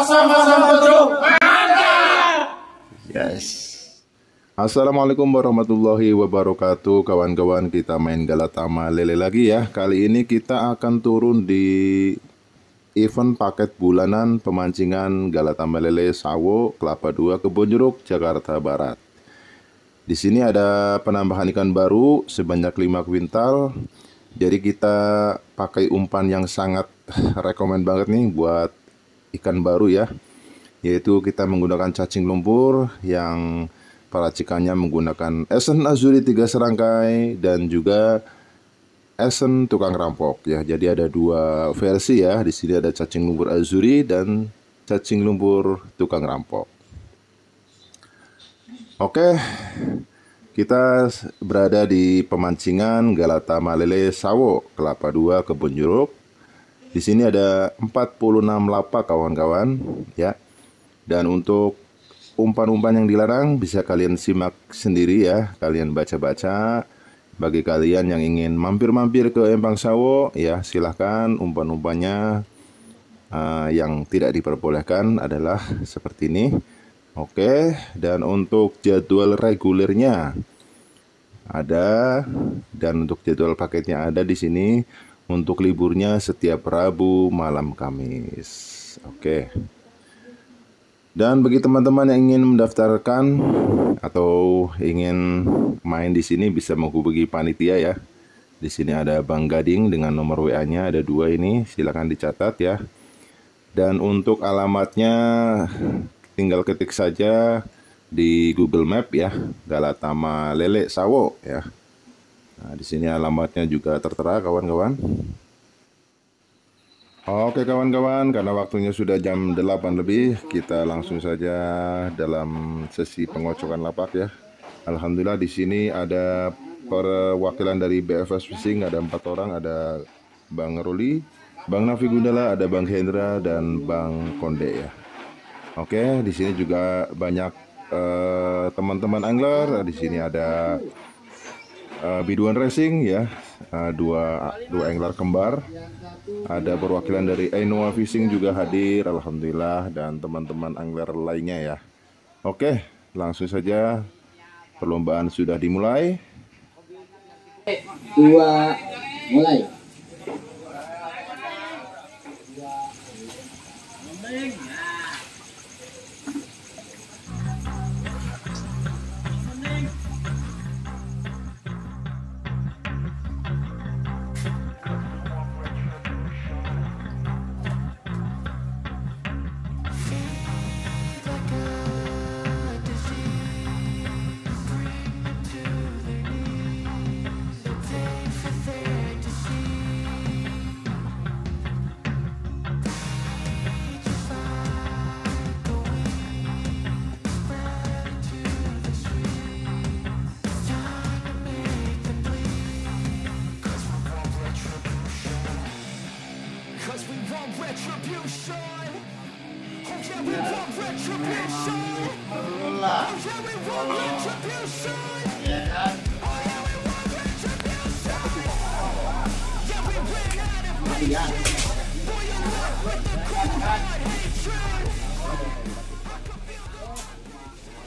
sama-sama bro. Yes. Assalamualaikum warahmatullahi wabarakatuh. Kawan-kawan, kita main Galatama Lele lagi ya. Kali ini kita akan turun di event paket bulanan pemancingan Galatama Lele Sawo Kelapa 2 Kebonjeruk, Jakarta Barat. Di sini ada penambahan ikan baru sebanyak 5 kuintal. Jadi kita pakai umpan yang sangat rekomen banget nih buat ikan baru ya. Yaitu kita menggunakan cacing lumpur yang peracikannya menggunakan esen azuri 3 serangkai dan juga esen tukang rampok ya. Jadi ada 2 versi ya. Di sini ada cacing lumpur azuri dan cacing lumpur tukang rampok. Oke, kita berada di pemancingan Galatama Lele Sawo Kelapa 2 Kebonjeruk. Di sini ada 46 lapak kawan-kawan ya. Dan untuk umpan-umpan yang dilarang bisa kalian simak sendiri ya. Kalian baca-baca. Bagi kalian yang ingin mampir-mampir ke Empang Sawo ya, silahkan. Umpan-umpannya yang tidak diperbolehkan adalah seperti ini. Oke, dan untuk jadwal regulernya ada, dan untuk jadwal paketnya ada di sini. Untuk liburnya setiap Rabu malam Kamis. Oke. Dan bagi teman-teman yang ingin mendaftarkan atau ingin main di sini bisa menghubungi panitia ya. Di sini ada Bang Gading dengan nomor WA-nya ada 2 ini, silakan dicatat ya. Dan untuk alamatnya tinggal ketik saja di Google Map ya, Galatama Lele Sawo ya. Nah, di sini alamatnya juga tertera kawan-kawan. Oke kawan-kawan, karena waktunya sudah jam 8 lebih, kita langsung saja dalam sesi pengocokan lapak ya. Alhamdulillah di sini ada perwakilan dari BFS Fishing, ada 4 orang, ada Bang Ruli, Bang Nafi Gundala, ada Bang Hendra dan Bang Konde ya. Oke, di sini juga banyak teman-teman angler. Di sini ada Biduan Racing ya, dua angler kembar. Ada perwakilan dari Ainoa Fishing juga hadir, alhamdulillah, dan teman-teman angler lainnya ya. Oke, langsung saja perlombaan sudah dimulai. 2 mulai.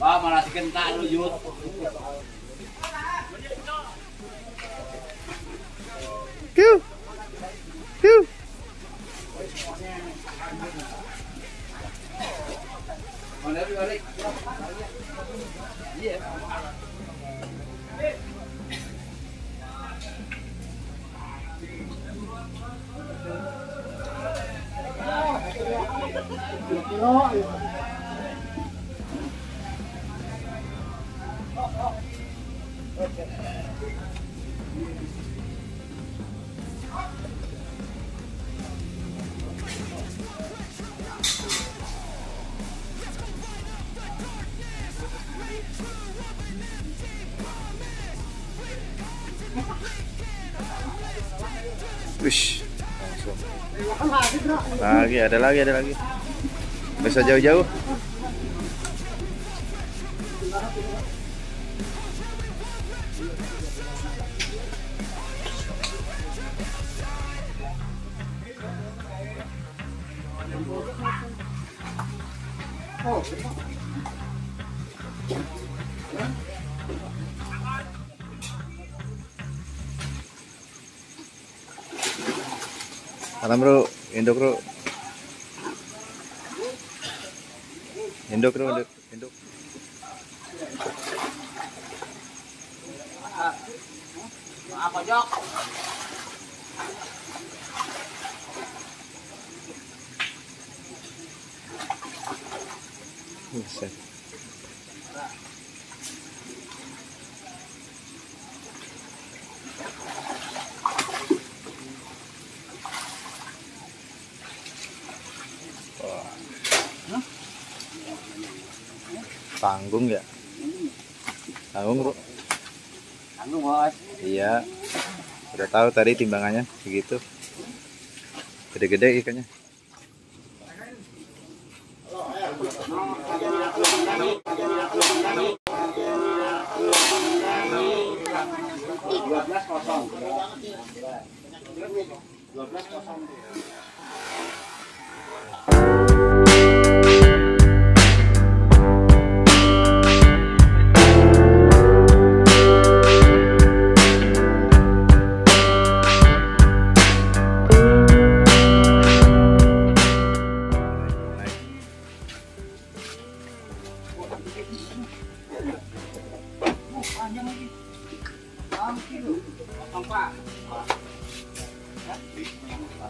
Wah, malah dikentak lu Yud. Balik. Iya. Wish, lagi ada lagi. Bisa jauh-jauh. Salam bro, induk bro. Induk bro, induk. Apa jok? Buset. Tanggung ya? Tanggung bro. Tanggung bos. Iya. Udah tahu tadi timbangannya segitu. Gede-gede ikannya.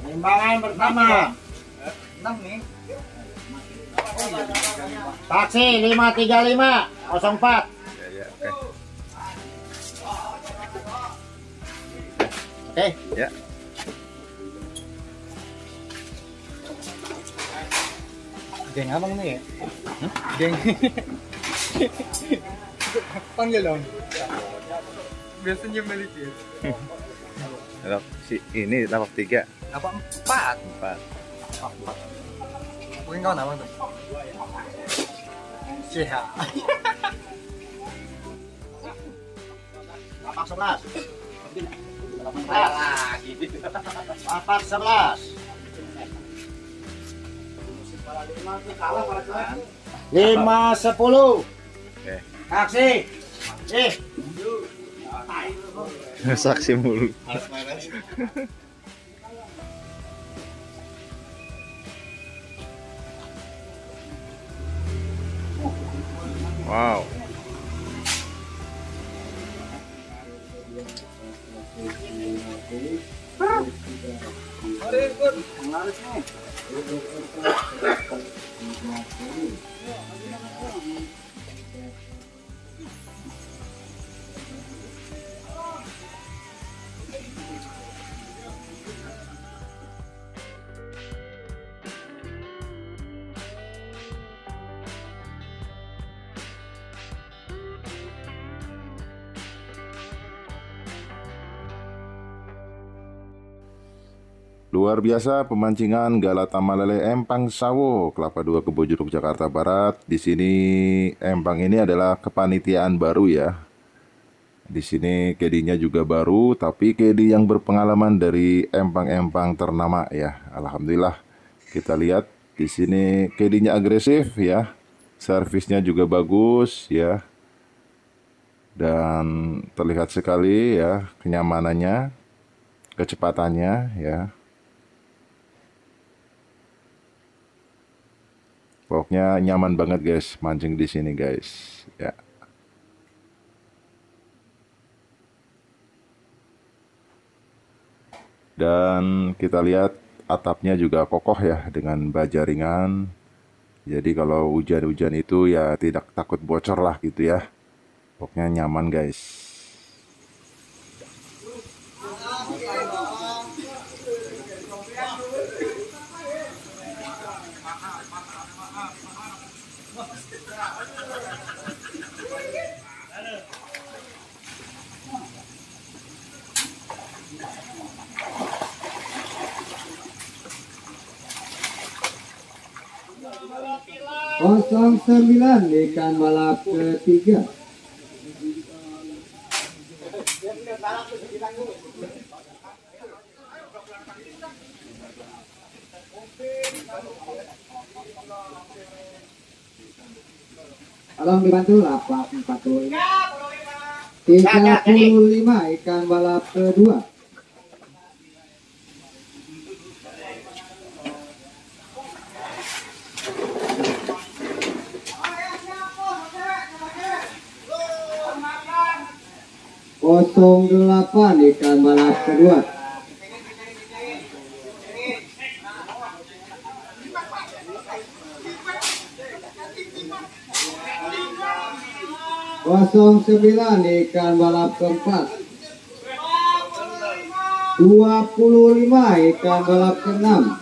Timbangan pertama. 6 nih. Taksi 53504. Ya, oke. Oke. Ya. Geng abang nih ya? Geng. Panggil dong. Biasanya balik ya. Ini lapak 3. Apa 4? 4. Mungkin kawan abang tuh. Siap. Lapak 11. Alah, gitu. Lapak 11. 510. Oke. Taksi. Saksi mulu. Wow. Luar biasa pemancingan Galata Malele Empang Sawo, Kelapa II, Kebonjeruk, Jakarta Barat. Di sini empang ini adalah kepanitiaan baru ya. Di sini kedinya juga baru, tapi kedi yang berpengalaman dari empang-empang ternama ya. Alhamdulillah. Kita lihat di sini kedinya agresif ya. Servisnya juga bagus ya. Dan terlihat sekali ya kenyamanannya, kecepatannya ya. Pokoknya nyaman banget guys mancing di sini guys ya. Dan kita lihat atapnya juga kokoh ya dengan baja ringan. Jadi kalau hujan-hujan itu ya tidak takut bocor lah gitu ya. Pokoknya nyaman guys. Kosong 9 ikan malap ketiga. Tolong dibantu lapak 45. 35 ikan balap kedua. Kosong 8 ikan balap kedua. Kosong 9 ikan balap keempat. 25 ikan balap keenam.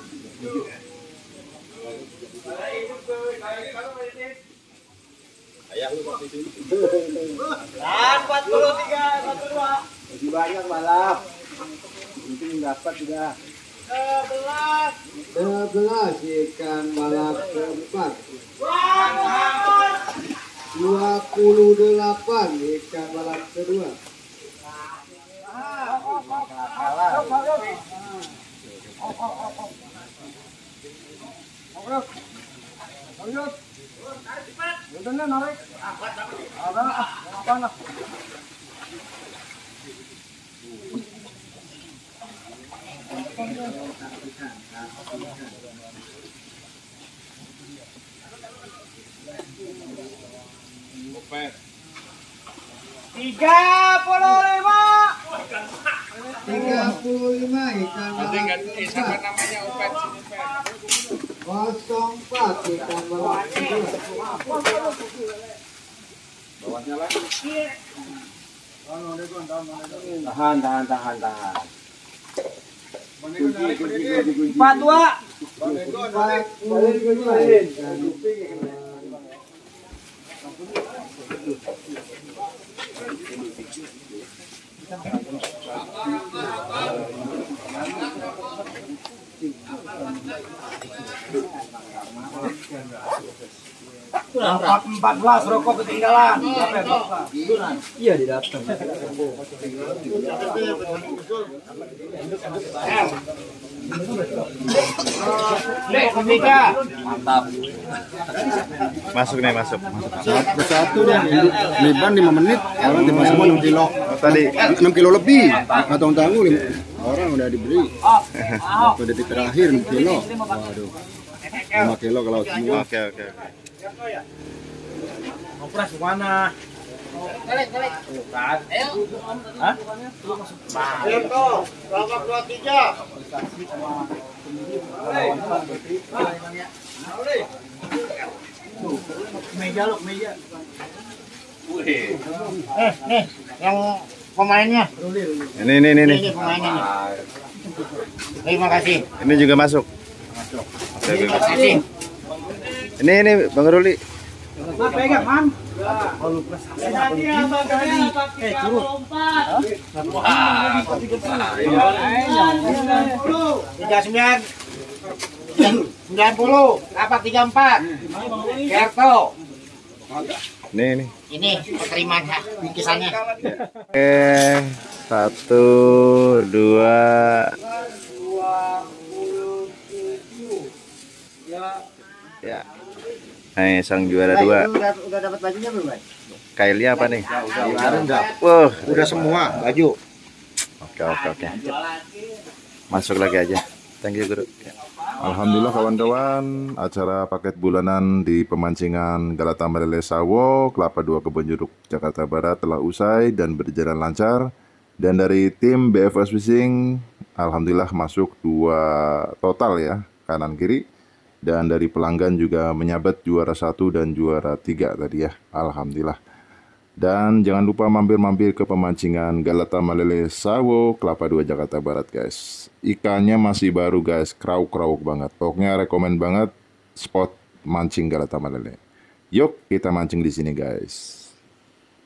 Lebih banyak balap. Mungkin dapat juga. 11 ikan balap keempat. 28 ikan balap kedua. Tiga puluh lima 35 ikan balap keempat. 04 ikan balap kedua. Tahan. 42. 42 ikan Lapak 14 rokok ketinggalan. Iya di datang. Ketiga. Mantap. Masuk nih, masuk. Satu dan liban 5 menit orang tiba semua 6 kilo. Oh, tadi 6 kilo lebih atau tanggung orang udah diberi waktu detik terakhir 6 kilo. Waduh, 5 kilo kalau semua. oke. Ngopras mana? Bukan. Hah? Lapak 23. Meja. Nih, yang pemainnya. Ini. Ini pemainnya nih. Terima kasih. Ini juga masuk. Oke. Terima kasih. Ini Bang Ruli. Pegang, Man. Tiga 90. Lapak 34. Kerto. Ini. Ini terimanya bingkisannya. 1, 2. Ya. Nih, sang juara 2. Udah dapat bajunya belum, Bay? Kailnya apa nih? Wah, udah semua baju. Oke. Masuk lagi aja. Thank you, Guru. Alhamdulillah kawan-kawan, acara paket bulanan di pemancingan Galata Malele Sawo, Kelapa 2 Kebonjeruk, Jakarta Barat telah usai dan berjalan lancar. Dan dari tim BFS Fishing, alhamdulillah masuk 2 total ya, kanan kiri. Dan dari pelanggan juga menyabet juara 1 dan juara 3 tadi ya, alhamdulillah. Dan jangan lupa mampir-mampir ke pemancingan Galata Malele Sawo, Kelapa 2 Jakarta Barat guys. Ikannya masih baru guys, krauk-krauk banget. Pokoknya rekomen banget spot mancing Galata Malele. Yuk kita mancing di sini guys.